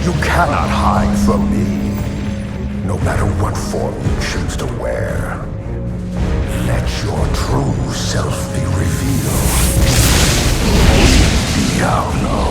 You cannot hide from me, no matter what form you choose to wear. Let your true self be revealed. Diablo.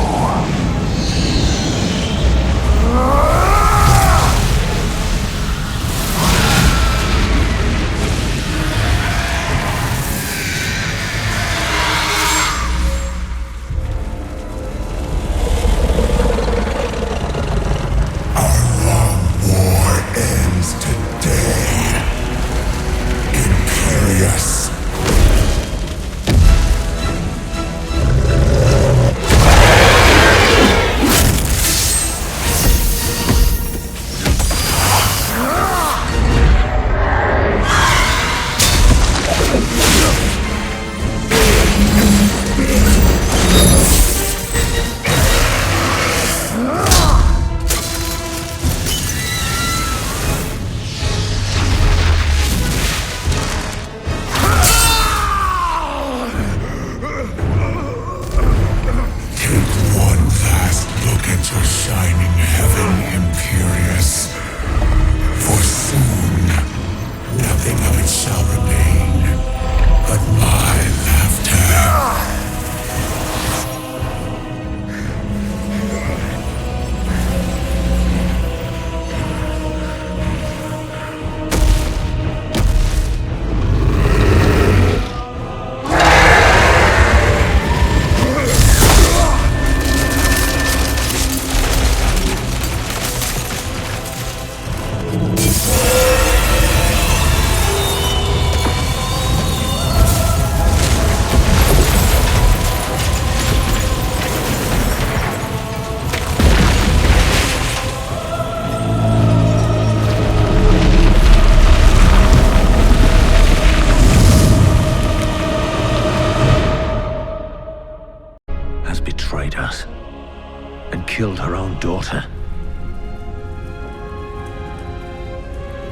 Killed her own daughter.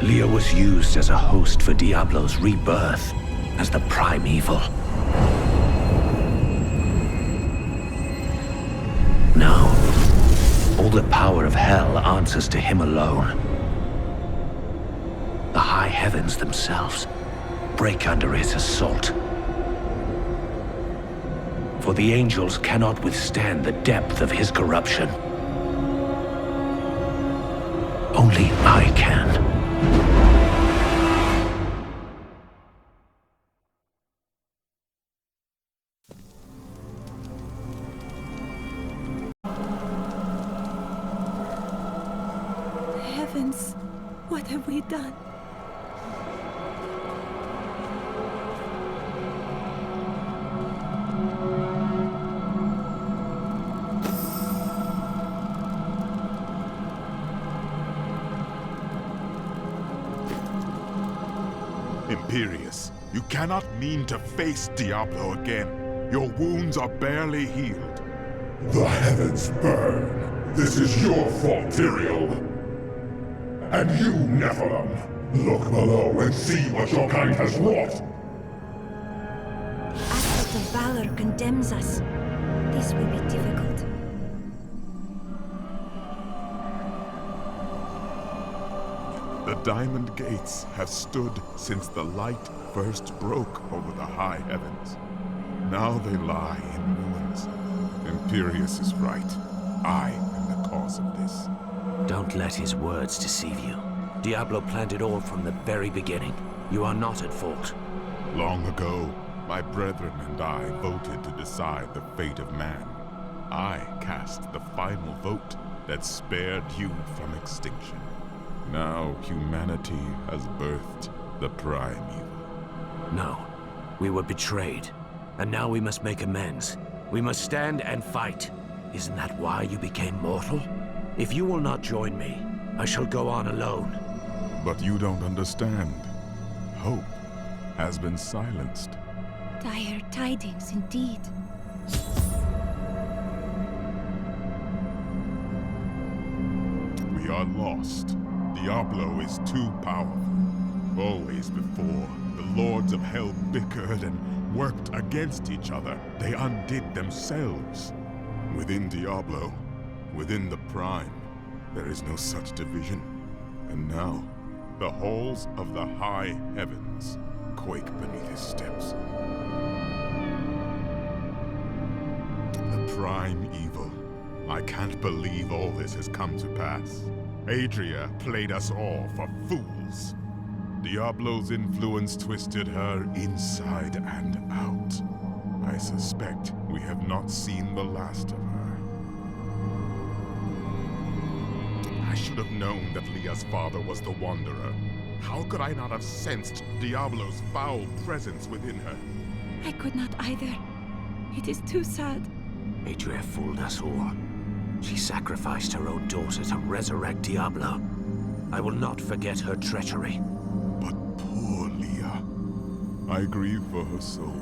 Leah was used as a host for Diablo's rebirth as the prime evil. Now, all the power of hell answers to him alone. The high heavens themselves break under his assault. For the angels cannot withstand the depth of his corruption. Only I can. Heavens, what have we done? Imperius, you cannot mean to face Diablo again. Your wounds are barely healed. The heavens burn. This is your fault, Tyrael. And you, Nephilim, look below and see what your kind has wrought. Act of valor condemns us. This will be difficult. The Diamond Gates have stood since the light first broke over the high heavens. Now they lie in ruins. Imperius is right. I am the cause of this. Don't let his words deceive you. Diablo planned it all from the very beginning. You are not at fault. Long ago, my brethren and I voted to decide the fate of man. I cast the final vote that spared you from extinction. Now humanity has birthed the prime evil. No, we were betrayed. And now we must make amends. We must stand and fight. Isn't that why you became mortal? If you will not join me, I shall go on alone. But you don't understand. Hope has been silenced. Dire tidings indeed. We are lost. Diablo is too powerful. Always before, the lords of hell bickered and worked against each other. They undid themselves. Within Diablo, within the Prime, There is no such division. And now, the halls of the high heavens quake beneath his steps. The prime evil. I can't believe all this has come to pass. Adria played us all for fools. Diablo's influence twisted her inside and out. I suspect we have not seen the last of her. I should have known that Leah's father was the Wanderer. How could I not have sensed Diablo's foul presence within her? I could not either. It is too sad. Adria fooled us all. She sacrificed her own daughter to resurrect Diablo. I will not forget her treachery. But poor Leah. I grieve for her soul.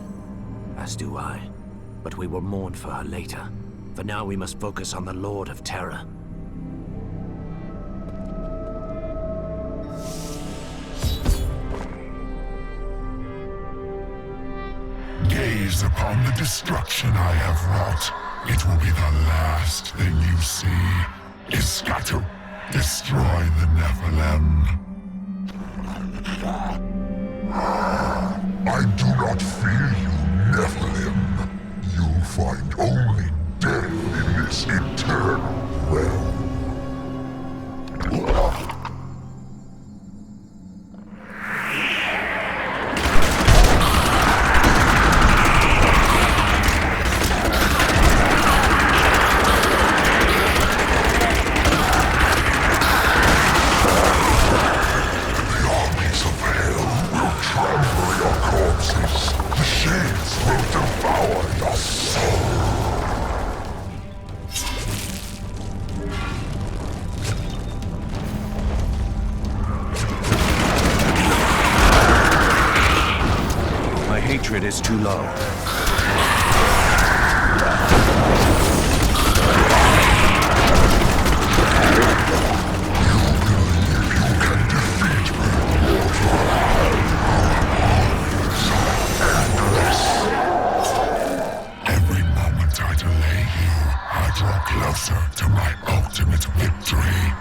As do I. But we will mourn for her later. For now we must focus on the Lord of Terror. Gaze upon the destruction I have wrought. It will be the last thing you see. Iskatu, destroy the Nephilim. I do not fear you, Nephilim. You'll find only death in this eternal realm. Hatred is too low. Every moment I delay you, I draw closer to my ultimate victory.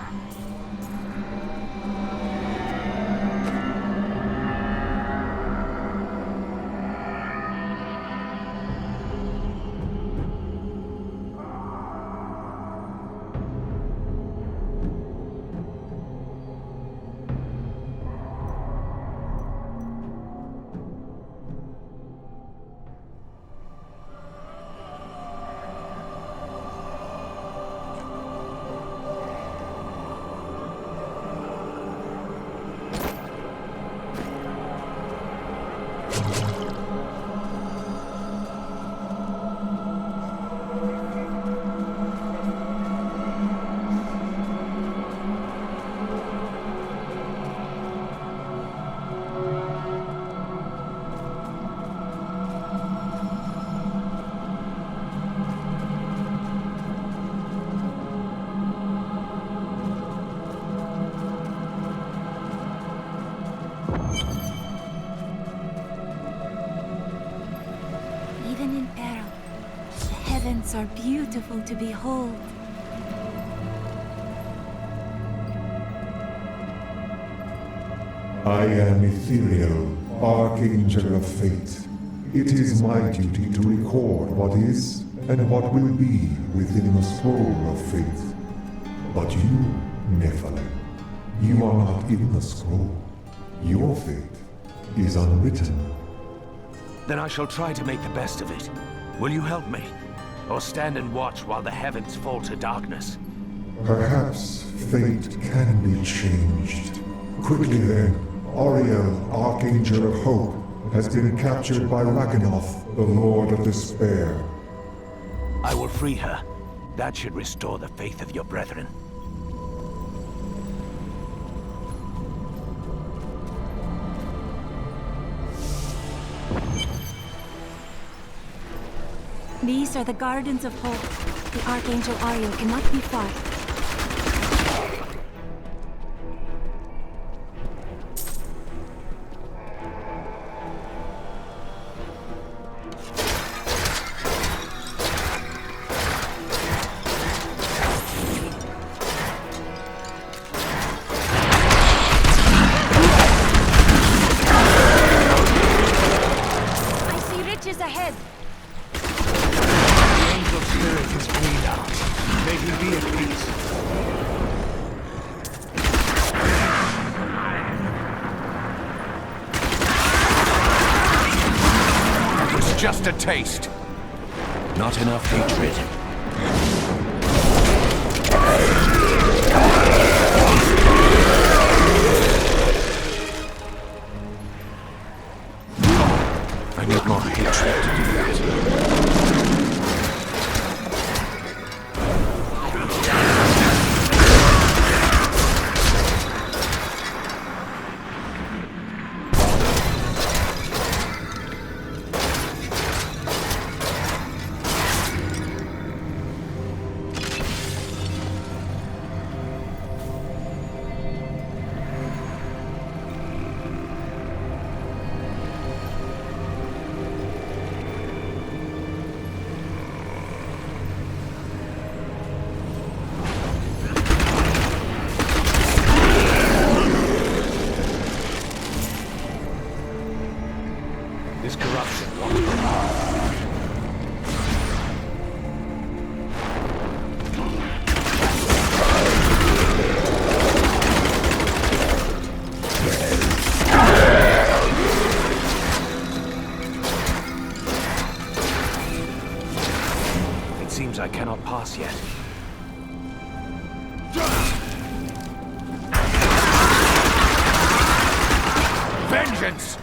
Even in peril, the heavens are beautiful to behold. I am Ethereal, Archangel of Fate. It is my duty to record what is and what will be within the scroll of fate. But you, Nephilim, you are not in the scroll. Your fate is unwritten. Then I shall try to make the best of it. Will you help me? Or stand and watch while the heavens fall to darkness? Perhaps fate can be changed. Quickly then, Auriel, Archangel of Hope, has been captured by Rakanoth, the Lord of Despair. I will free her. That should restore the faith of your brethren. These are the Gardens of Hope. The Archangel Ariel cannot be far. just a taste. Not enough hatred. I need more hatred to do that. This corruption won't be hard. It seems I cannot pass yet. Vengeance!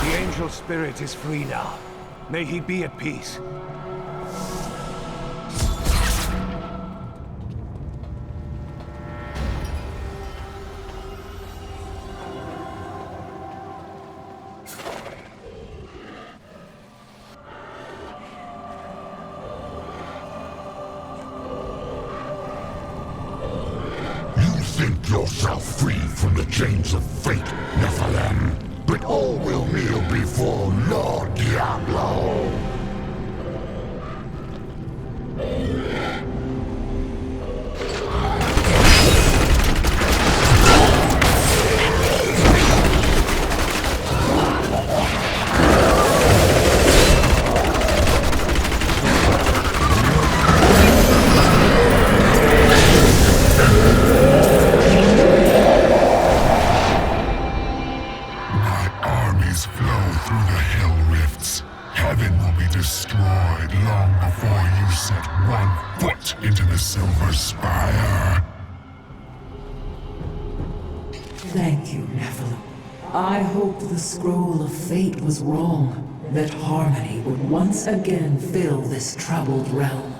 The angel spirit is free now. May he be at peace. You think yourself free from the chains of fate, Nephilim, but all will kneel before Lord Diablo. Flow through the hill rifts. Heaven will be destroyed long before you set one foot into the Silver Spire. Thank you, Nephilim. I hoped the scroll of fate was wrong, that harmony would once again fill this troubled realm.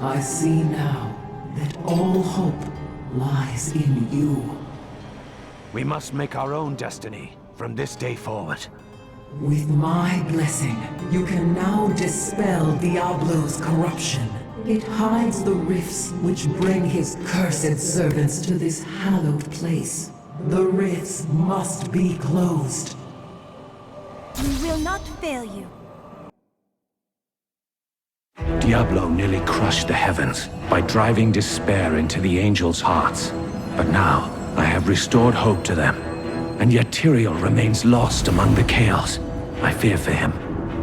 I see now that all hope lies in you. We must make our own destiny from this day forward. With my blessing, you can now dispel Diablo's corruption. It hides the rifts which bring his cursed servants to this hallowed place. The rifts must be closed. We will not fail you. Diablo nearly crushed the heavens by driving despair into the angels' hearts. But now, I have restored hope to them. And yet Tyrael remains lost among the chaos. I fear for him.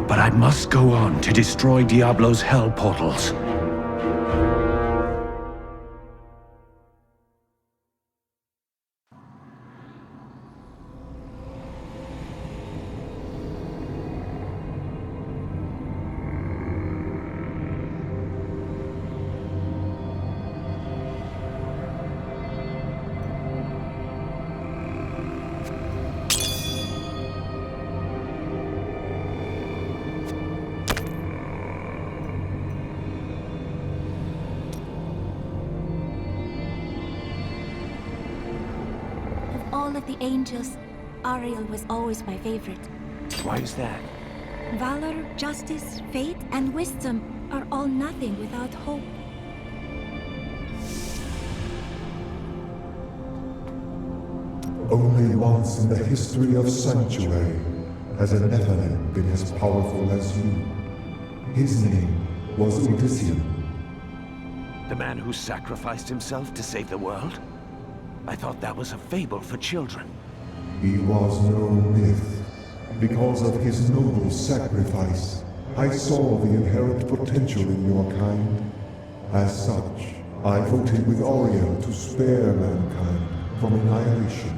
But I must go on to destroy Diablo's hell portals. all of the angels, Ariel was always my favorite. Why is that? Valor, justice, faith, and wisdom are all nothing without hope. Only once in the history of Sanctuary has a Nephilim been as powerful as you. His name was Odysseus. The man who sacrificed himself to save the world? I thought that was a fable for children. He was no myth. Because of his noble sacrifice, I saw the inherent potential in your kind. As such, I voted with Oriel to spare mankind from annihilation.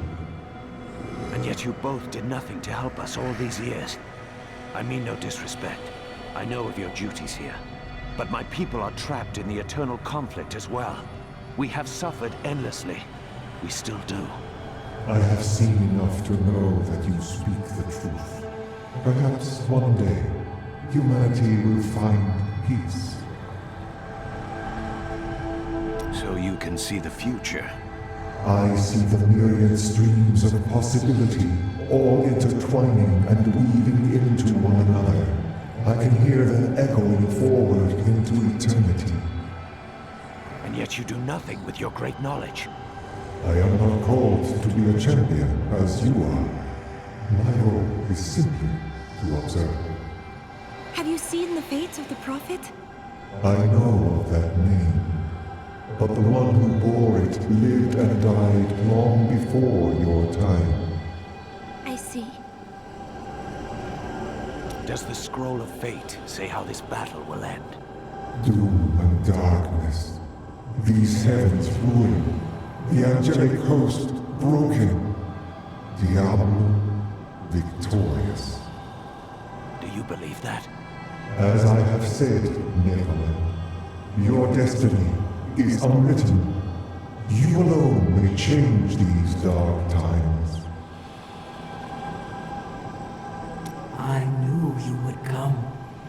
And yet you both did nothing to help us all these years. I mean no disrespect. I know of your duties here. But my people are trapped in the eternal conflict as well. We have suffered endlessly. We still do. I have seen enough to know that you speak the truth. Perhaps one day, humanity will find peace. So you can see the future. I see the myriad streams of possibility, all intertwining and weaving into one another. I can hear them echoing forward into eternity. And yet you do nothing with your great knowledge. I am not called to be a champion, as you are. My role is simply to observe. Have you seen the fates of the Prophet? I know of that name, but the one who bore it lived and died long before your time. I see. Does the Scroll of Fate say how this battle will end? Doom and darkness. These heavens ruined. The angelic host broken. Diablo victorious. Do you believe that? As I have said, Nephilim, your destiny is unwritten. You alone may change these dark times. I knew you would come.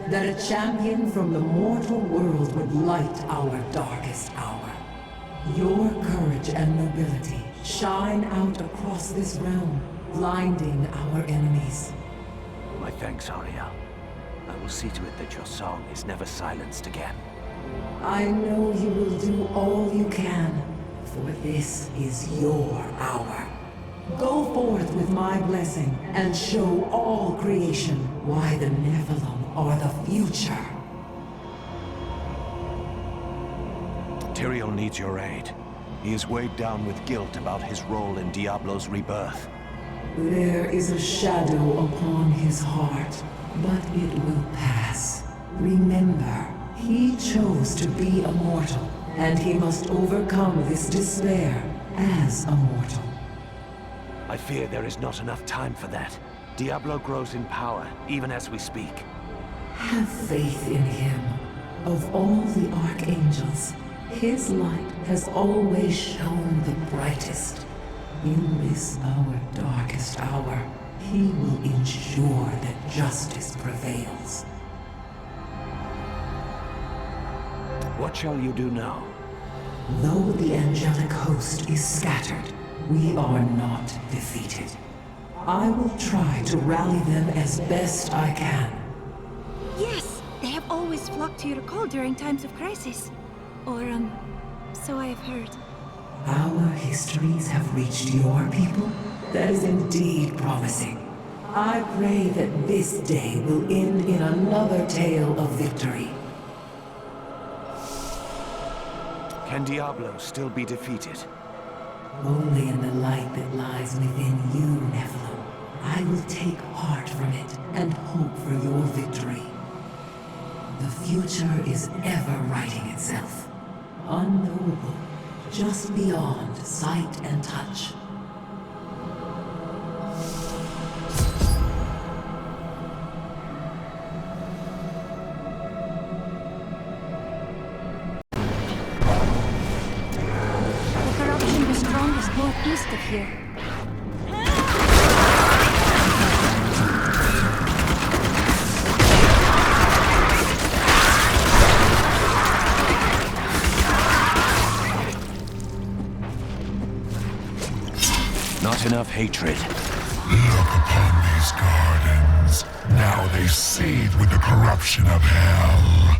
That a champion from the mortal world would light our darkest hour. Your courage and nobility shine out across this realm, blinding our enemies. My thanks, Ariel. I will see to it that your song is never silenced again. I know you will do all you can, for this is your hour. Go forth with my blessing and show all creation why the Nephilim are the future. Tyrael needs your aid. He is weighed down with guilt about his role in Diablo's rebirth. There is a shadow upon his heart, but it will pass. Remember, he chose to be a mortal, and he must overcome this despair as a mortal. I fear there is not enough time for that. Diablo grows in power, even as we speak. Have faith in him. Of all the archangels, his light has always shone the brightest. In this our darkest hour, he will ensure that justice prevails. What shall you do now? Though the angelic host is scattered, we are not defeated. I will try to rally them as best I can. Yes, they have always flocked to your call during times of crisis. Or, so I have heard. Our histories have reached your people? That is indeed promising. I pray that this day will end in another tale of victory. Can Diablo still be defeated? Only in the light that lies within you, Nephilim. I will take heart from it and hope for your victory. The future is ever writing itself. Unknowable, just beyond sight and touch. The corruption was strongest northeast of here. Not enough. enough hatred. Look upon these gardens. Now they seethe with the corruption of hell.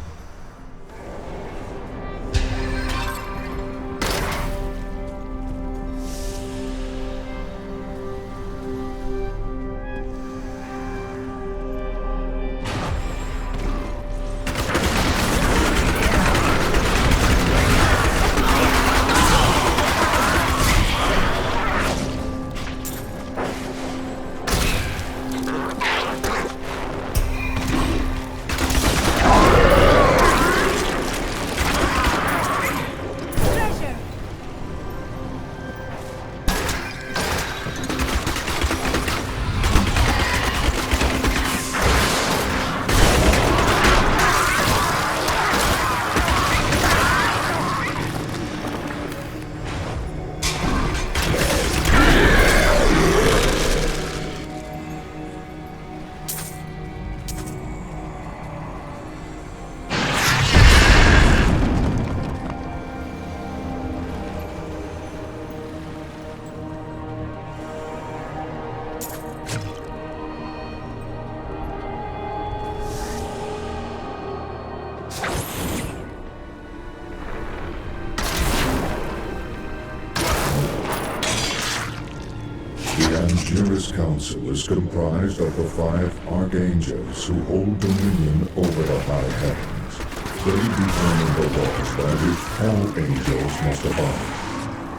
Angelus Council is comprised of the 5 archangels who hold dominion over the high heavens. They determine the laws by which all angels must abide.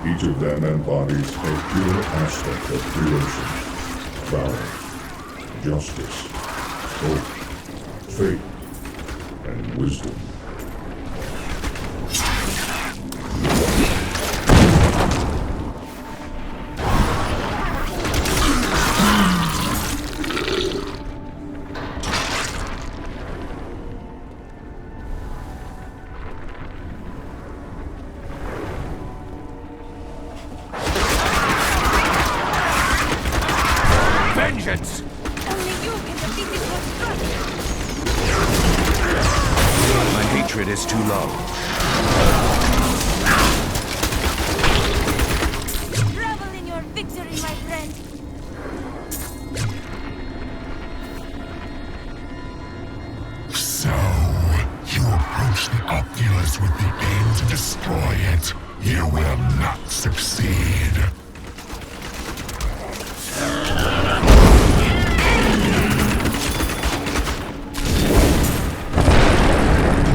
Each of them embodies a pure aspect of creation: valor, justice, hope, faith, and wisdom. Vengeance! Only you can defeat this monstrosity. My hatred is too low. Revel in your victory, my friend. So, you approach the Oculus with the aim to destroy it. You will not succeed.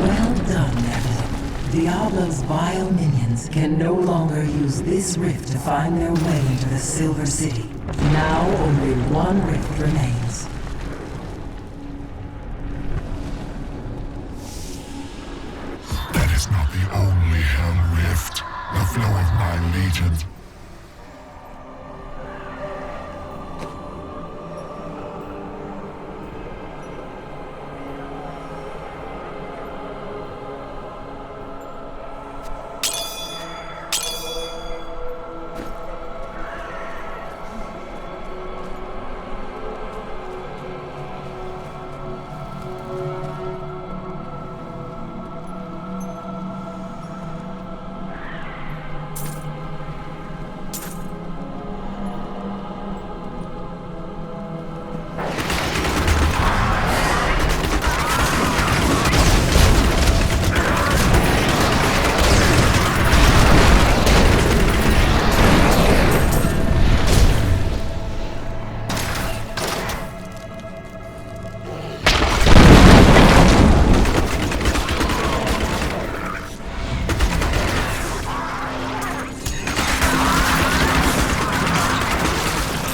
Well done, Neville. Diablo's vile minions can no longer use this rift to find their way into the Silver City. Now only one rift remains. That is not the only Hell Rift. The flow of my legions.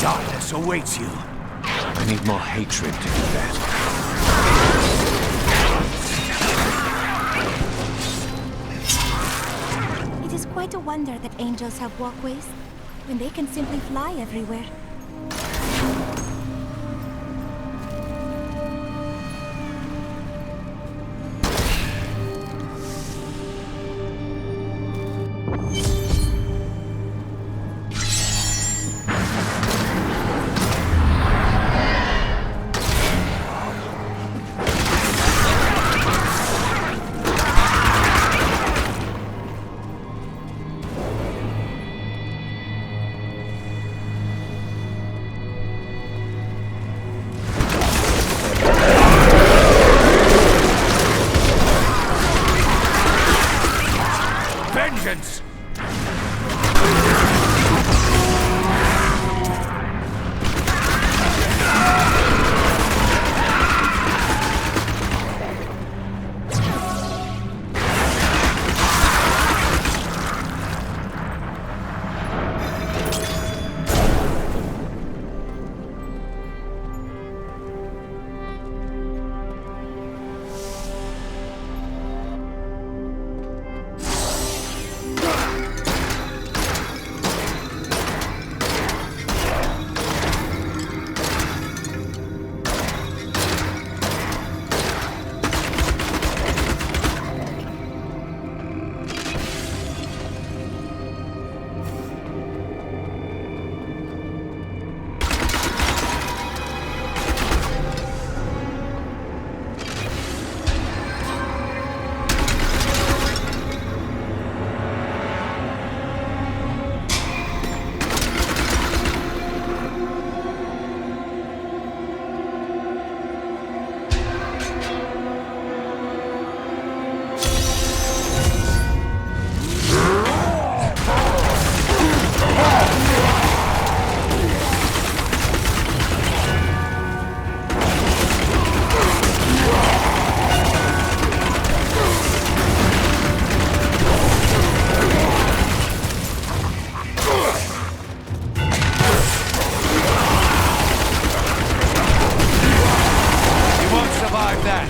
Darkness awaits you. I need more hatred to do that. It is quite a wonder that angels have walkways, when they can simply fly everywhere. Survive that!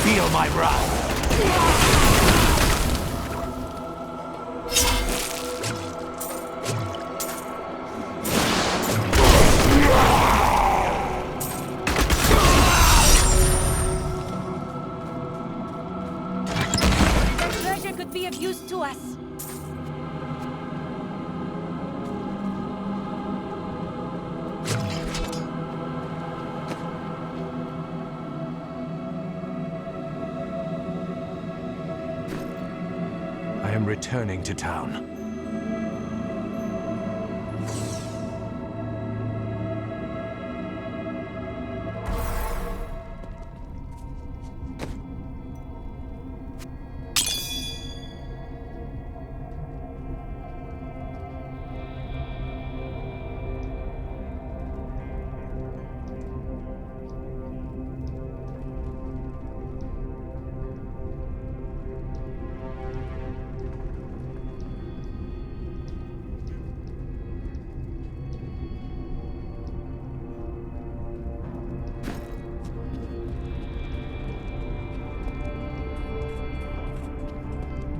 Feel my wrath! Could be of use to us. I am returning to town.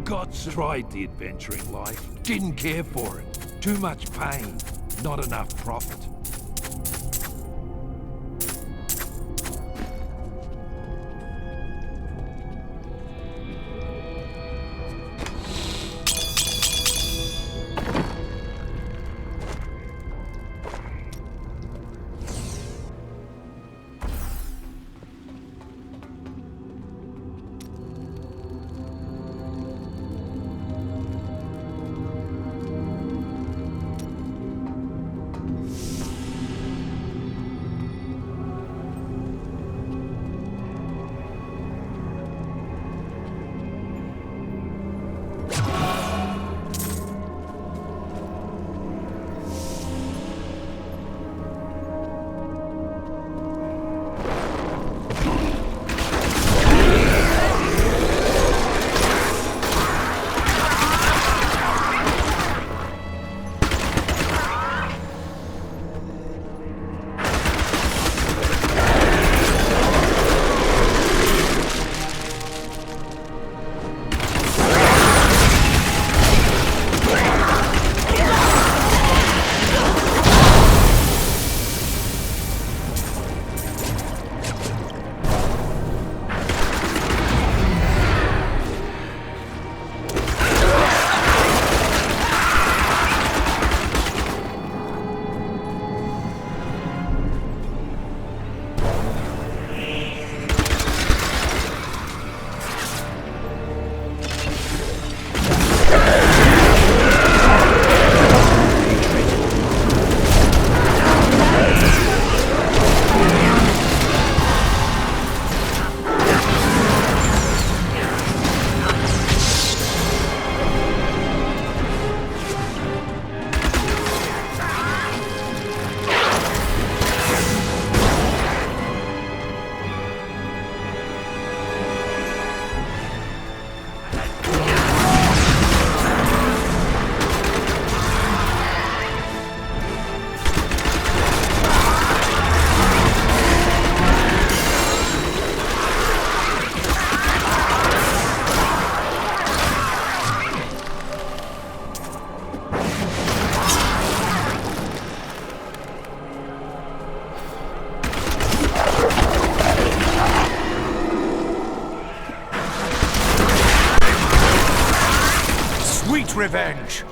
Gods tried the adventuring life, didn't care for it. Too much pain, not enough profit. Revenge!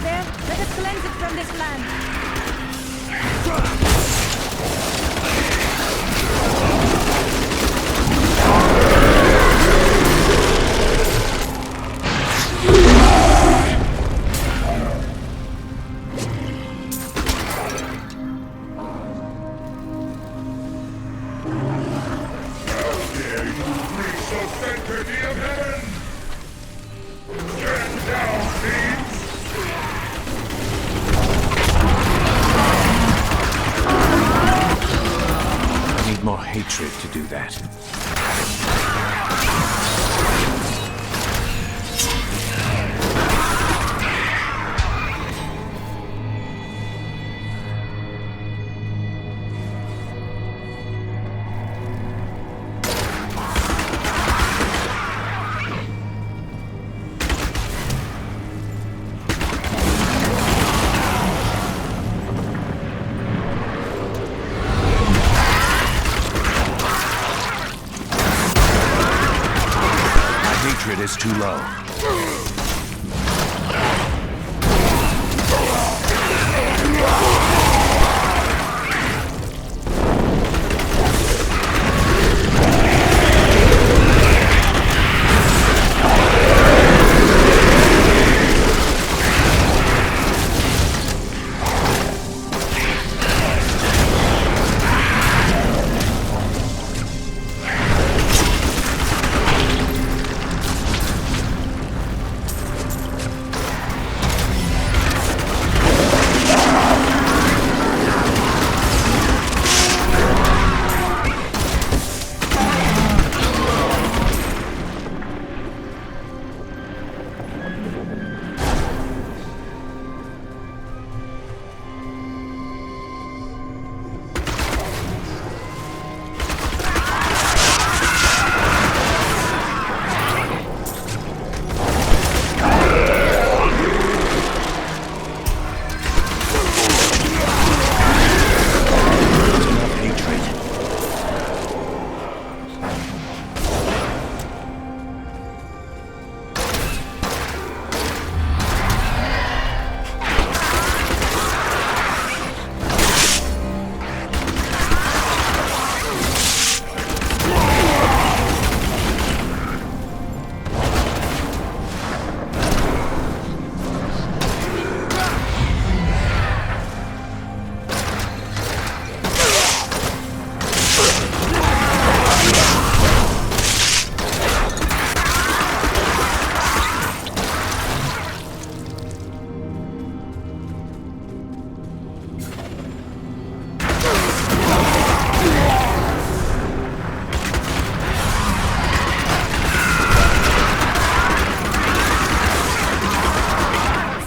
there. Let us cleanse it from this land. More hatred to do that. Hatred is too low.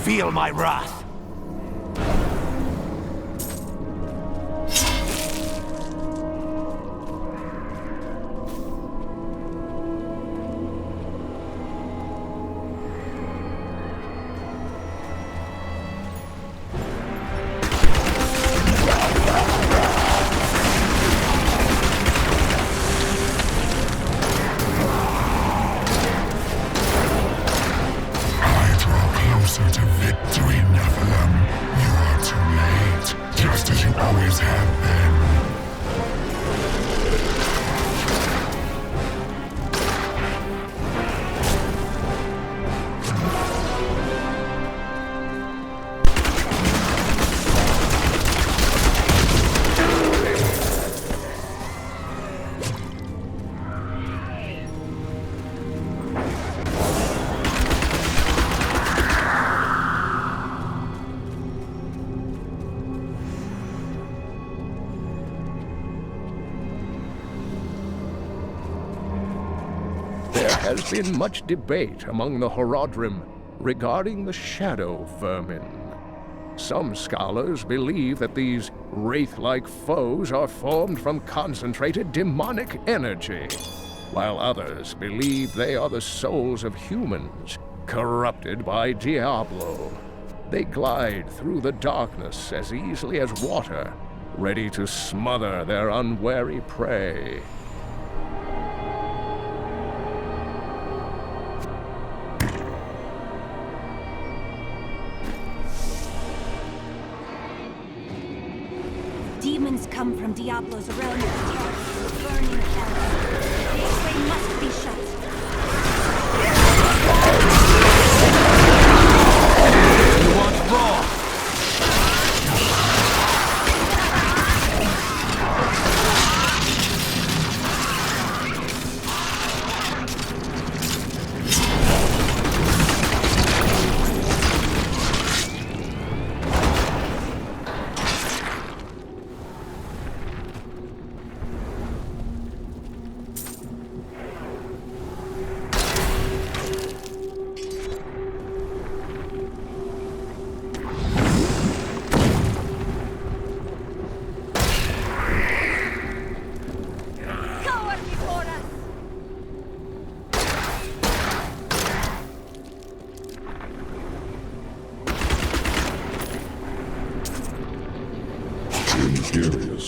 Feel my wrath. There has been much debate among the Horodrim regarding the shadow vermin. Some scholars believe that these wraith-like foes are formed from concentrated demonic energy, while others believe they are the souls of humans, corrupted by Diablo. They glide through the darkness as easily as water, ready to smother their unwary prey. come from Diablo's realm of terror, burning hell. This way must be shut. You want more? Cower before us! Imperius,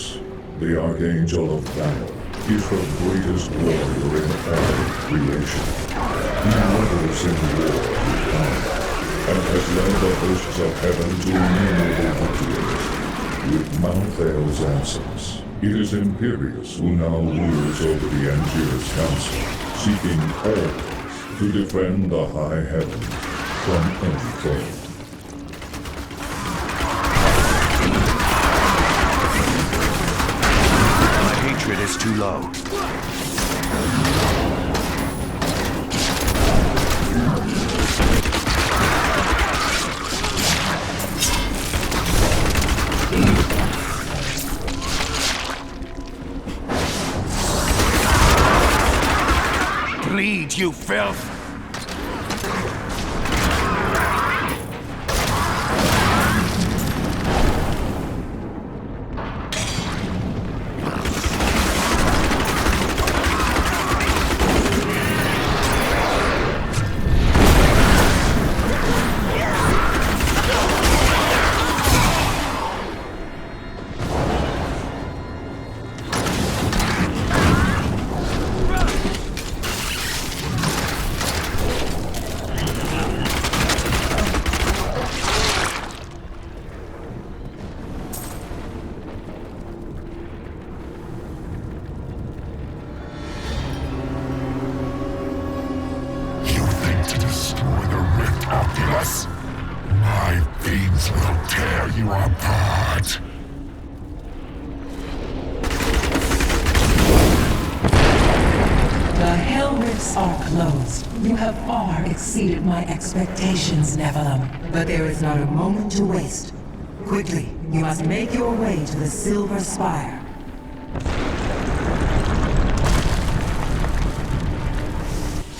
the Archangel of Battle, is the greatest warrior in all creation. He revels in war with power, and has led the hosts of heaven to innumerable victories. With Malthael's absence, it is Imperius who now rules over the Angiers Council, seeking always to defend the high heavens from any foe. My hatred is too low. Bleed, you filth! My fiends will tear you apart. The Hell Rifts are closed. You have far exceeded my expectations, Nephilim. But there is not a moment to waste. Quickly, you must make your way to the Silver Spire.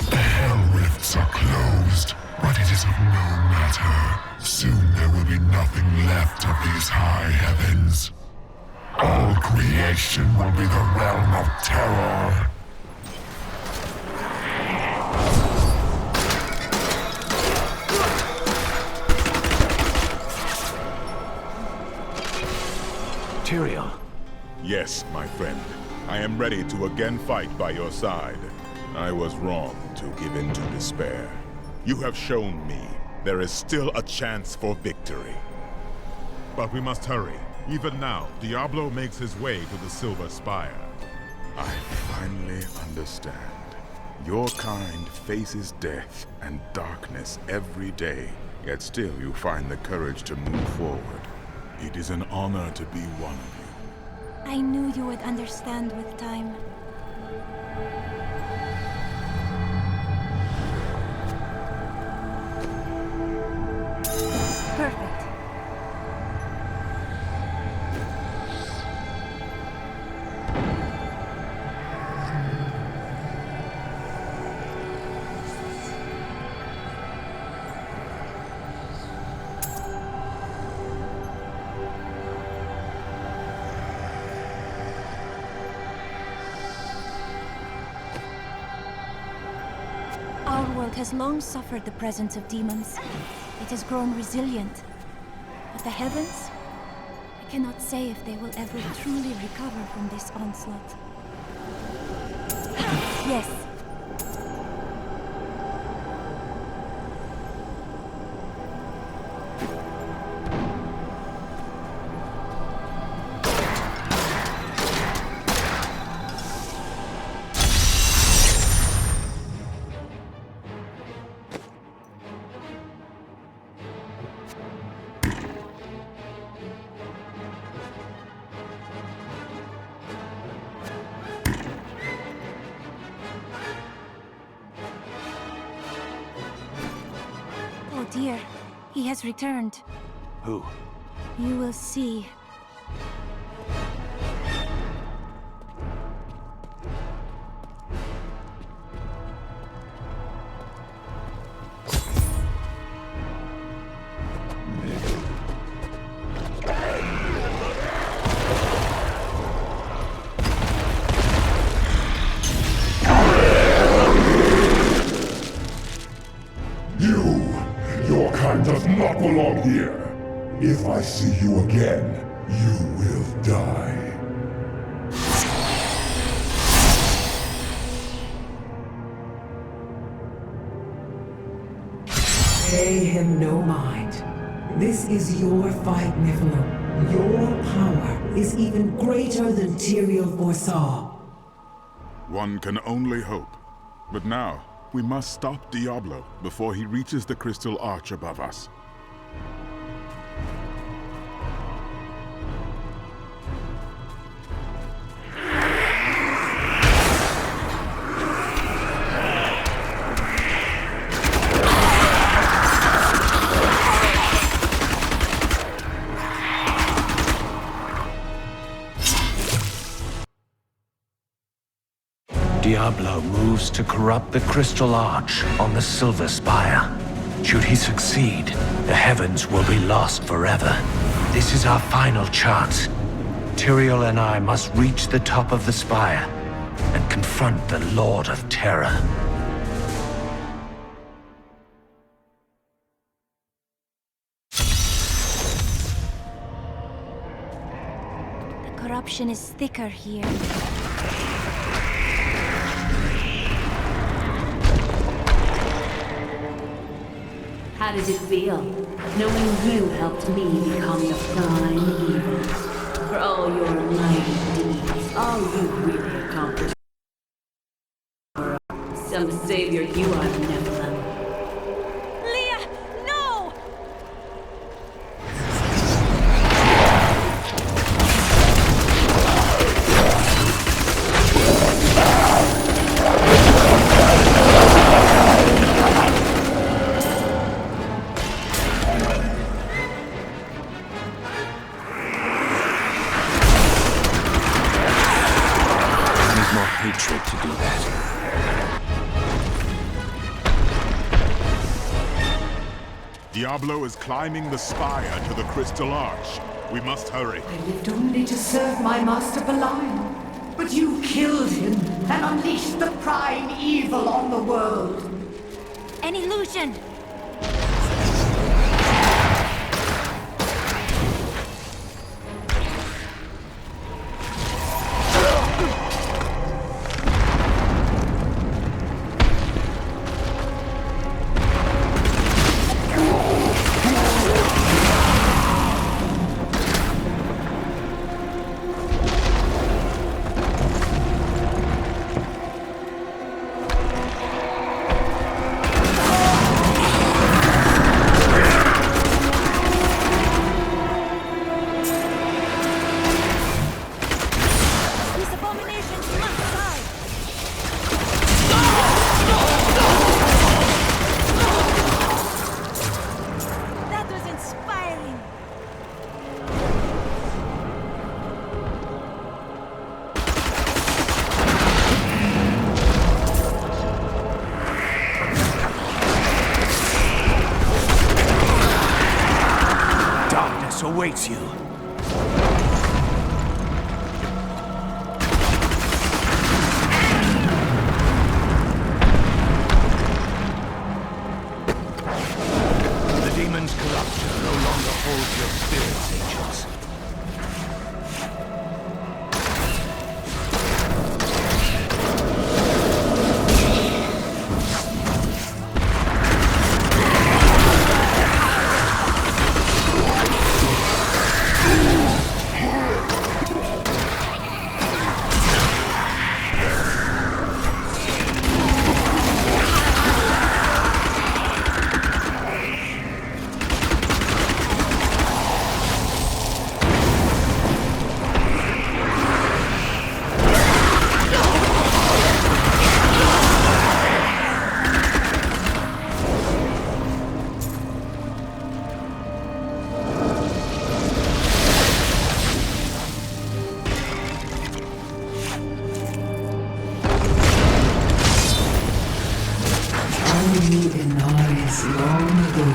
The Hell Rifts are closed, but it is of no matter. Soon there will be nothing left of these high heavens. All creation will be the realm of terror. Tyrael. Yes, my friend. I am ready to again fight by your side. I was wrong to give in to despair. You have shown me there is still a chance for victory. But we must hurry. Even now, Diablo makes his way to the Silver Spire. I finally understand. Your kind faces death and darkness every day, yet still you find the courage to move forward. It is an honor to be one of you. I knew you would understand with time. Perfect. Our world has long suffered the presence of demons. It has grown resilient. But the heavens? I cannot say if they will ever truly recover from this onslaught. Yes. dear, he has returned. Who? You will see. Your kind does not belong here. If I see you again, you will die. Pay him no mind. This is your fight, Nephilim. Your power is even greater than Tyrael foresaw. One can only hope. But now, we must stop Diablo before he reaches the crystal arch above us. Diablo moves to corrupt the Crystal Arch on the Silver Spire. Should he succeed, the heavens will be lost forever. This is our final chance. Tyrael and I must reach the top of the spire and confront the Lord of Terror. The corruption is thicker here. How does it feel, knowing you helped me become the prime evil? For all your mighty deeds, all you really accomplished. Some savior you are, Nephilim. Leah, no! Hatred to do that. Diablo is climbing the spire to the crystal arch. We must hurry. I lived only to serve my master Belial, but you killed him and unleashed the prime evil on the world. An illusion! Awaits you. The demon's corruption no longer holds your spirits, angels. knew Inarius long ago,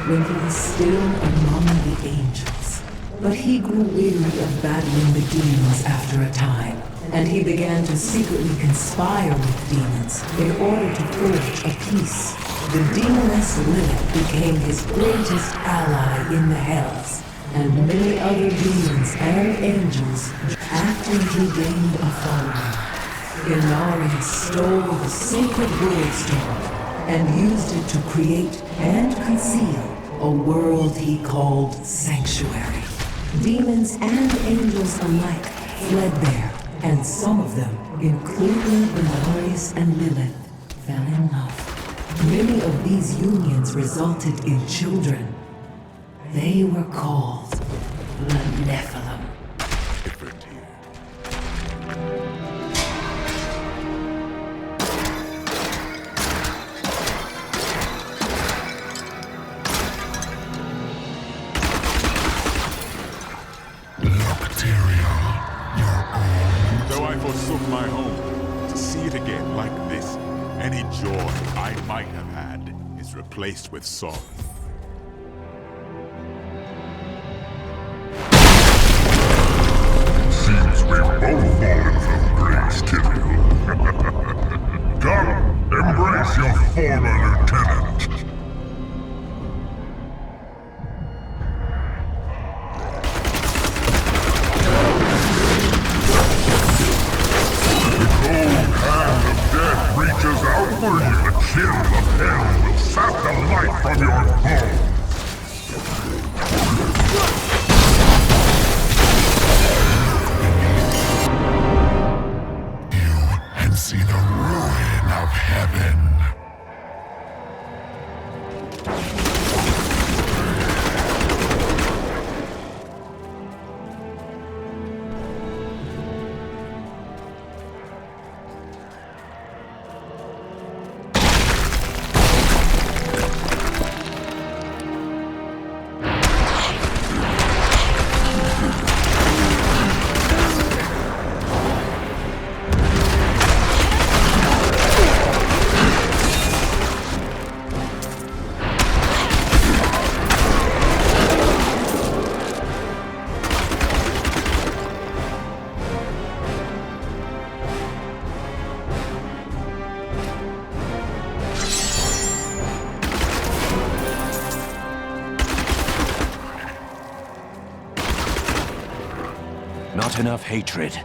when he was still among the angels. But he grew weary of battling the demons after a time, and he began to secretly conspire with demons in order to forge a peace. The demoness Lilith became his greatest ally in the Hells, and many other demons and angels after he gained a following. Inarius stole the sacred world stone and used it to create and conceal a world he called Sanctuary. Demons and angels alike fled there, and some of them, including Inarius and Lilith, fell in love. Many of these unions resulted in children. They were called the Nephilim. Different here. Look, Tyrael, you're old. Though I forsook my home, to see it again like this, any joy I might have had is replaced with sorrow. Seems we've both fallen from grace, Tyrael. Come, embrace your former lieutenant. Reaches out for you. The chill of hell will sap the life from your bones. You and see the ruin of heaven. Not enough hatred.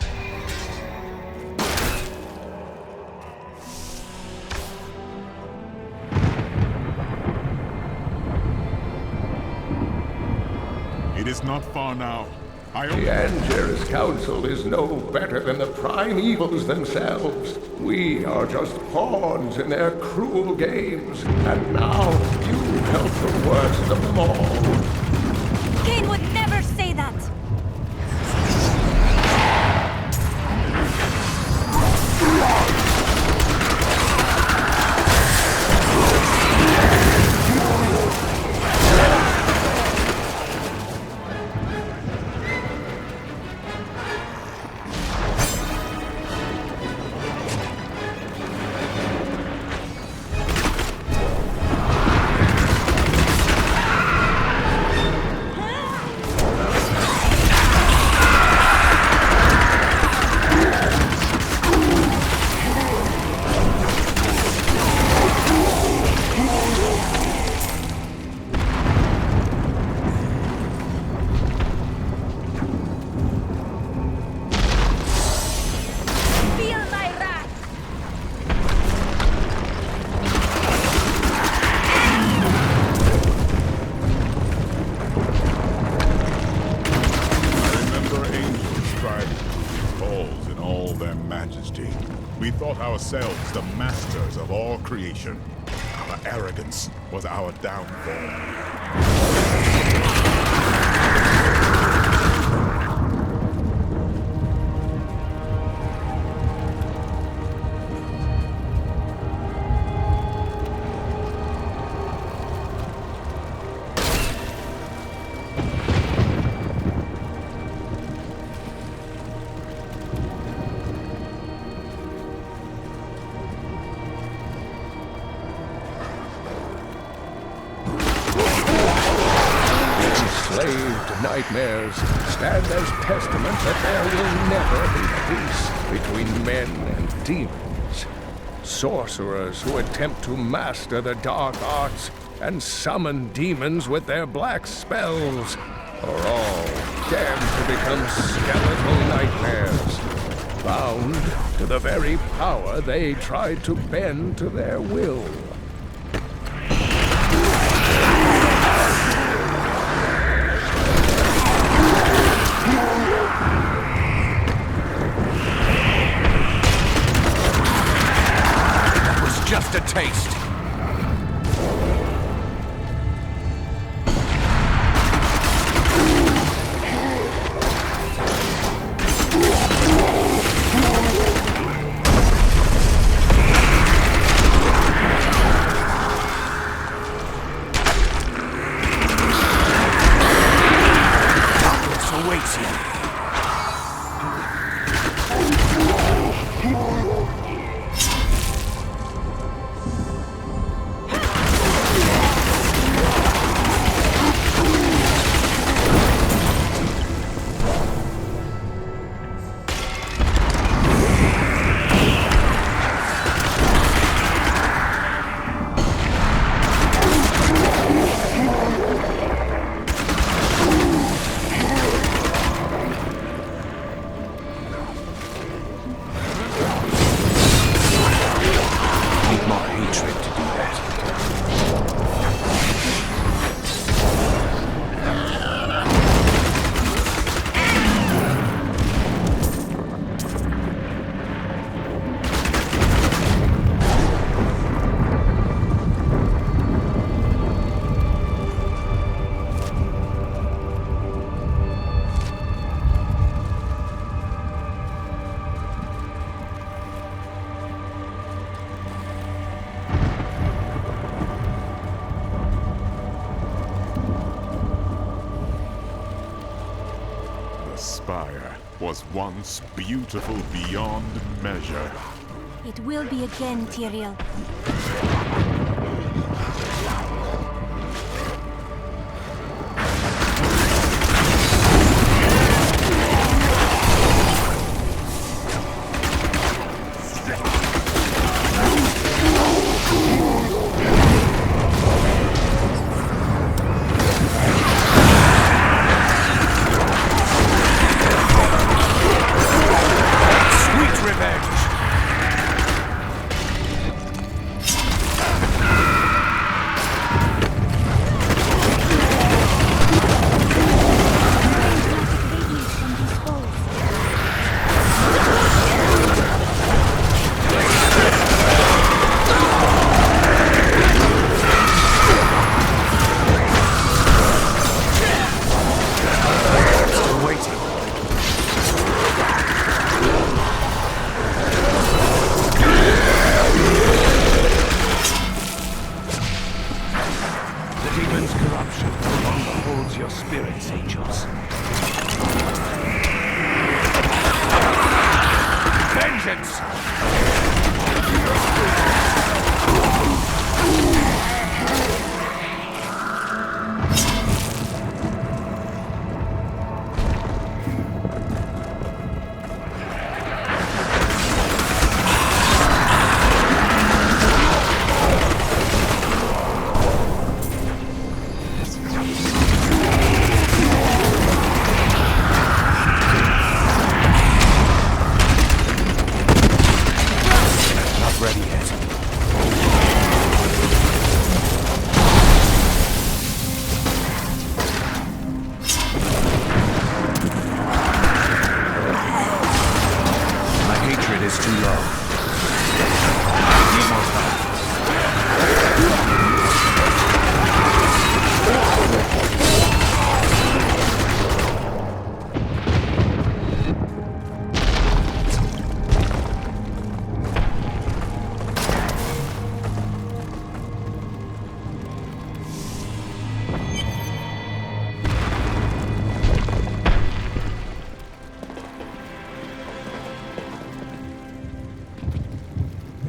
It is not far now. I The Anger's council is no better than the primevals themselves. We are just pawns in their cruel games, and now you help the worst of them all. Cain would never say that! We thought ourselves the masters of all creation. Our arrogance was our downfall. nightmares stand as testament that there will never be peace between men and demons. Sorcerers who attempt to master the dark arts and summon demons with their black spells are all damned to become skeletal nightmares, bound to the very power they tried to bend to their will. That was just a taste. Spire was once beautiful beyond measure. It will be again, Tyrael.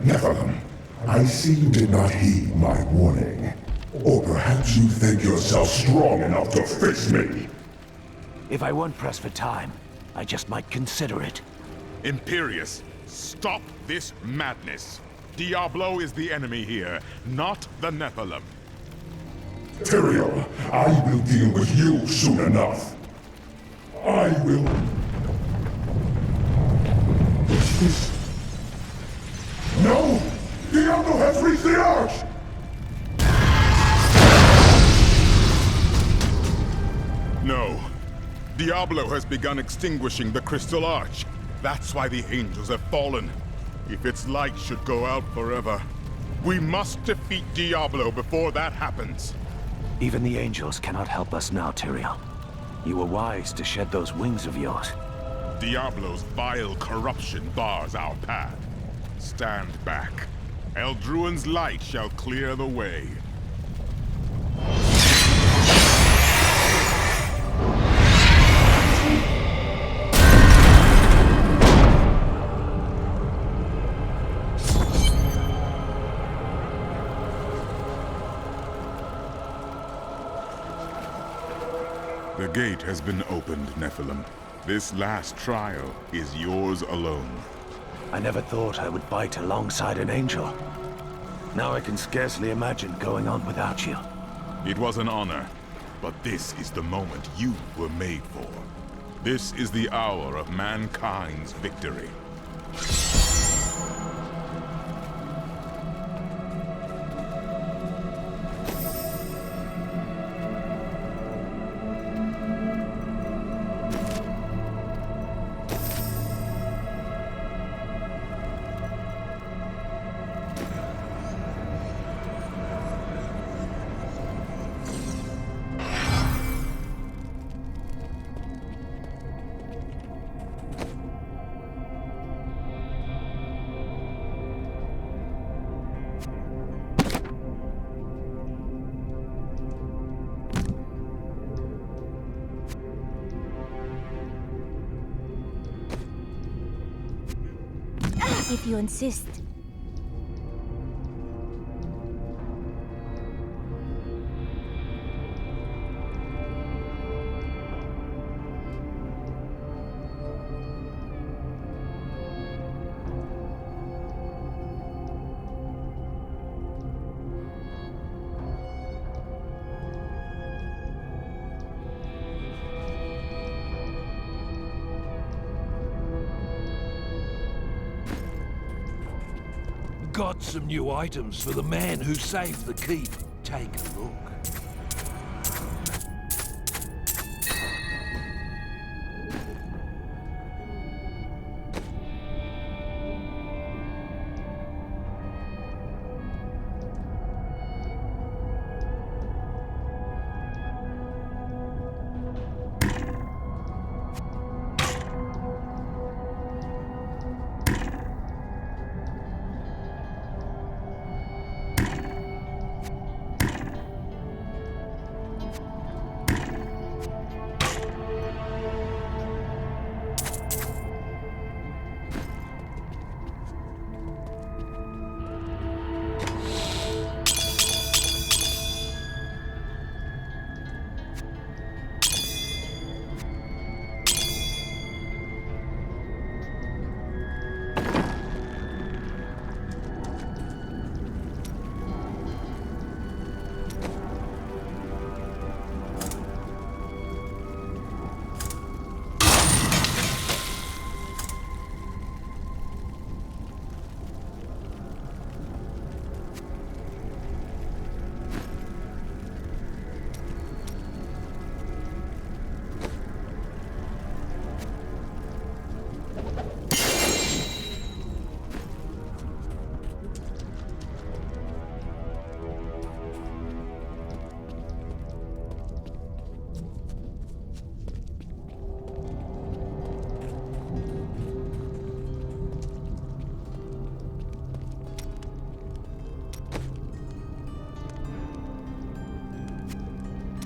Nephilim, I see you did not heed my warning. Or perhaps you think yourself strong enough to face me. If I weren't pressed for time, I just might consider it. Imperius, stop this madness. Diablo is the enemy here, not the Nephilim. Tyrael, I will deal with you soon enough. I will... What's this? No! Diablo has reached the Arch! No. Diablo has begun extinguishing the Crystal Arch. That's why the angels have fallen. If its light should go out forever, we must defeat Diablo before that happens. Even the angels cannot help us now, Tyrael. You were wise to shed those wings of yours. Diablo's vile corruption bars our path. Stand back. Eldruin's light shall clear the way. The gate has been opened, Nephilim. This last trial is yours alone. I never thought I would fight alongside an angel. Now I can scarcely imagine going on without you. It was an honor, but this is the moment you were made for. This is the hour of mankind's victory. If you insist. Got some new items for the man who saved the keep. Take a look.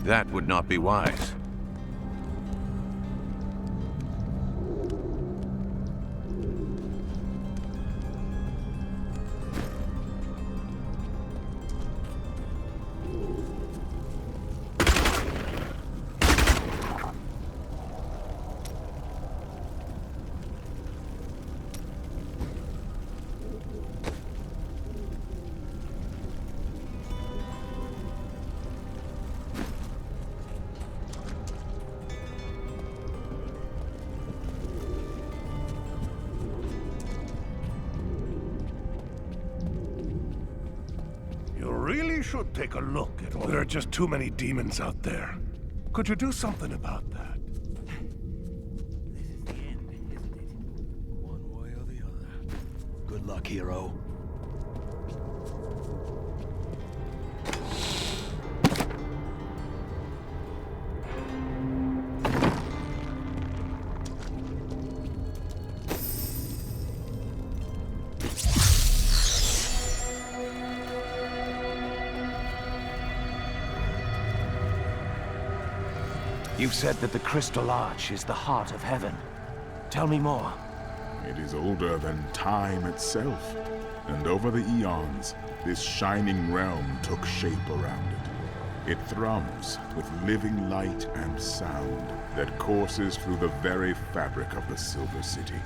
That would not be wise. really should take a look at all. There are just too many demons out there. Could you do something about that? This is the end, isn't it? One way or the other. Good luck, hero. You've said that the Crystal Arch is the heart of heaven. Tell me more. It is older than time itself, and over the eons, this shining realm took shape around it. It thrums with living light and sound that courses through the very fabric of the Silver City.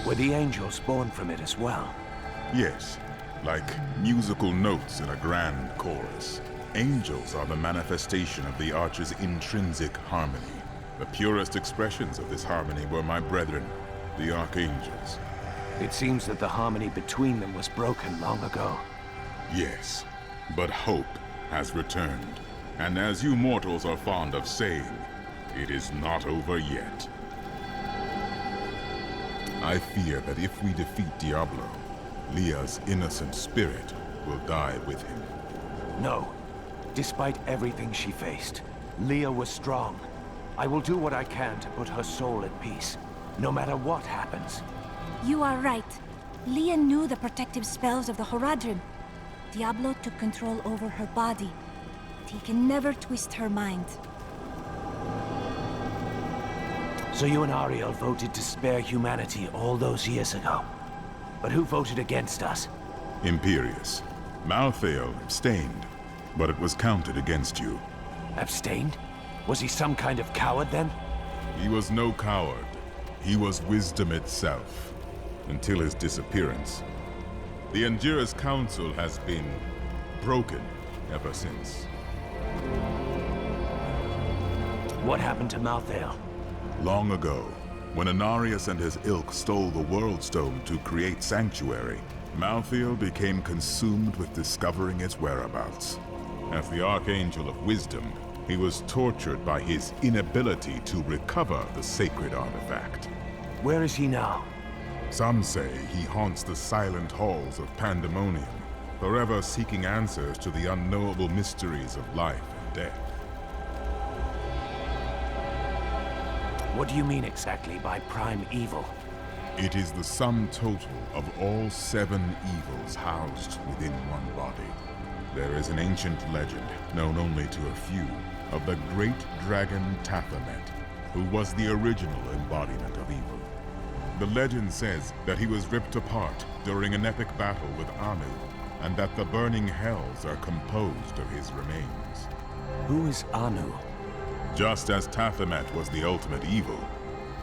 Were the angels born from it as well? Yes, like musical notes in a grand chorus. Angels are the manifestation of the Arch's intrinsic harmony. The purest expressions of this harmony were my brethren, the Archangels. It seems that the harmony between them was broken long ago. Yes, but hope has returned. And as you mortals are fond of saying, it is not over yet. I fear that if we defeat Diablo, Leah's innocent spirit will die with him. No. Despite everything she faced, Leah was strong. I will do what I can to put her soul at peace, no matter what happens. You are right. Leah knew the protective spells of the Horadrim. Diablo took control over her body, but he can never twist her mind. So you and Ariel voted to spare humanity all those years ago. But who voted against us? Imperius. Malthael abstained, but it was counted against you. Abstained? Was he some kind of coward then? He was no coward. He was wisdom itself, until his disappearance. The Anjira's council has been broken ever since. What happened to Malthael? Long ago, when Anarius and his ilk stole the World Stone to create Sanctuary, Malthael became consumed with discovering its whereabouts. As the Archangel of Wisdom, he was tortured by his inability to recover the sacred artifact. Where is he now? Some say he haunts the silent halls of Pandemonium, forever seeking answers to the unknowable mysteries of life and death. What do you mean exactly by prime evil? It is the sum total of all 7 evils housed within one body. There is an ancient legend, known only to a few, of the great dragon Tathamet, who was the original embodiment of evil. The legend says that he was ripped apart during an epic battle with Anu, and that the burning hells are composed of his remains. Who is Anu? Just as Tathamet was the ultimate evil,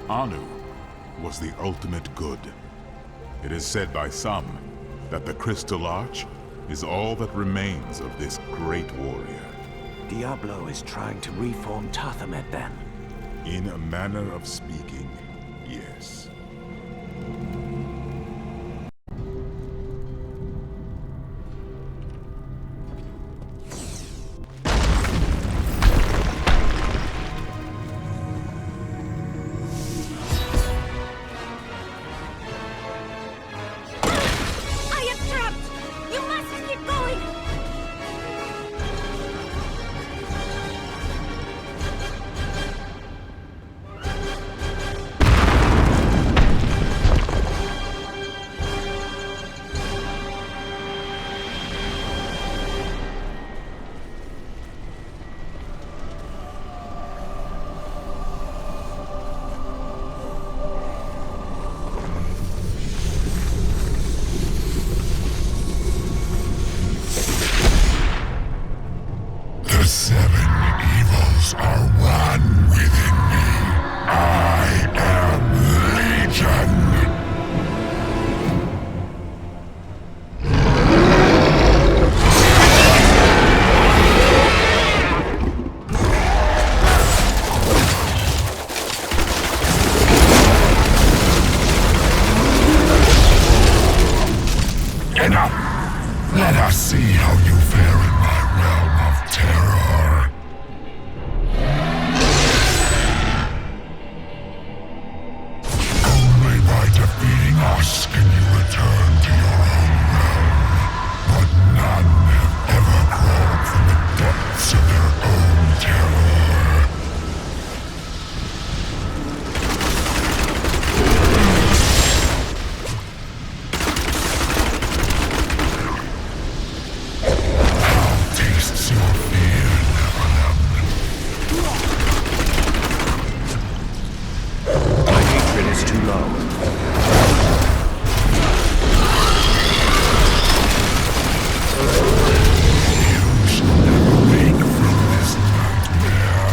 Anu was the ultimate good. It is said by some that the Crystal Arch is all that remains of this great warrior. Diablo is trying to reform Tathamet then? In a manner of speaking, yes. see how you fare in my realm of terror. Only by defeating us can you return to your own realm. But none have ever crawled from the depths of their own terror. How tastes your fear, Nephilim? My hatred is too low. You shall never wake from this nightmare.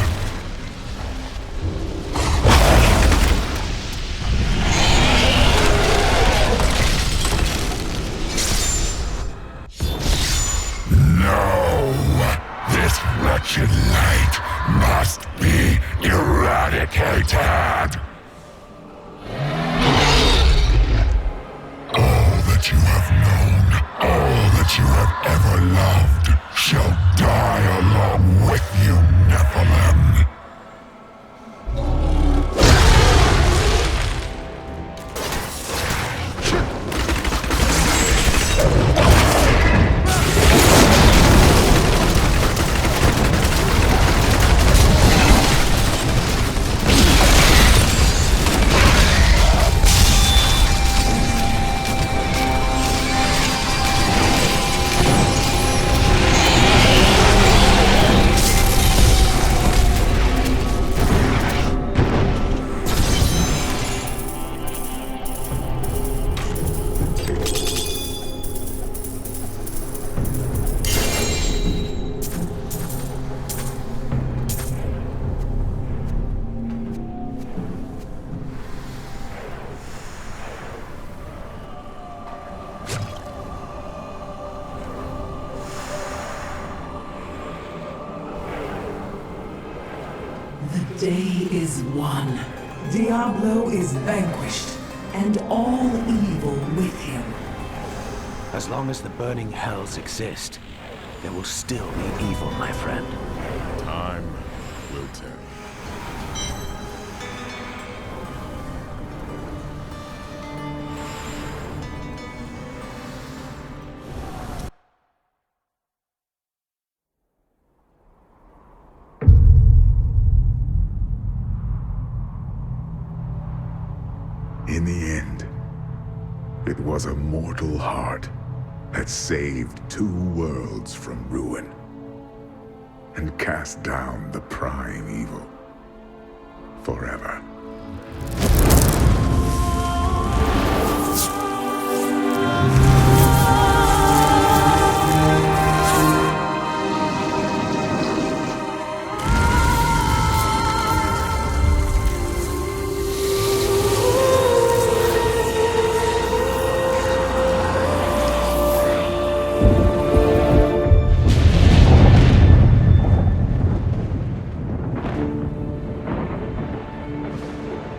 No! This wretched light must be eradicated! All that you have known, all that you have ever loved, shall die along with you, Nephilim. The day is won. Diablo is vanquished, and all evil with him. As long as the burning hells exist, there will still be evil, my friend. Time will tell. In the end, it was a mortal heart that saved 2 worlds from ruin and cast down the prime evil forever.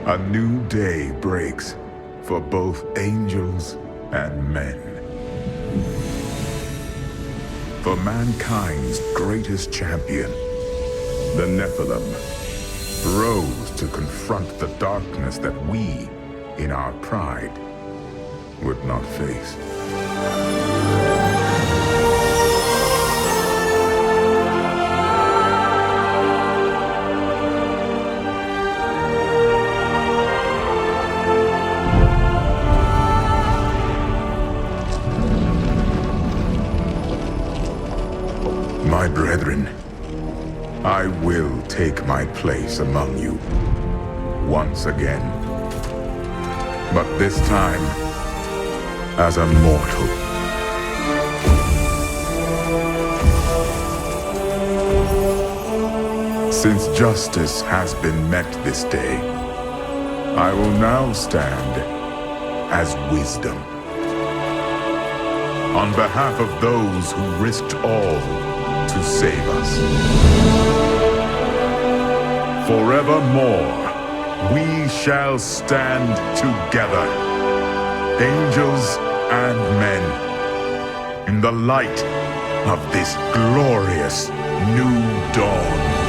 A new day breaks for both angels and men. For mankind's greatest champion, the Nephilim, rose to confront the darkness that we, in our pride, would not face. My brethren, I will take my place among you once again. But this time, as a mortal. Since justice has been met this day, I will now stand as wisdom. On behalf of those who risked all to save us. Forevermore, we shall stand together, angels and men, in the light of this glorious new dawn.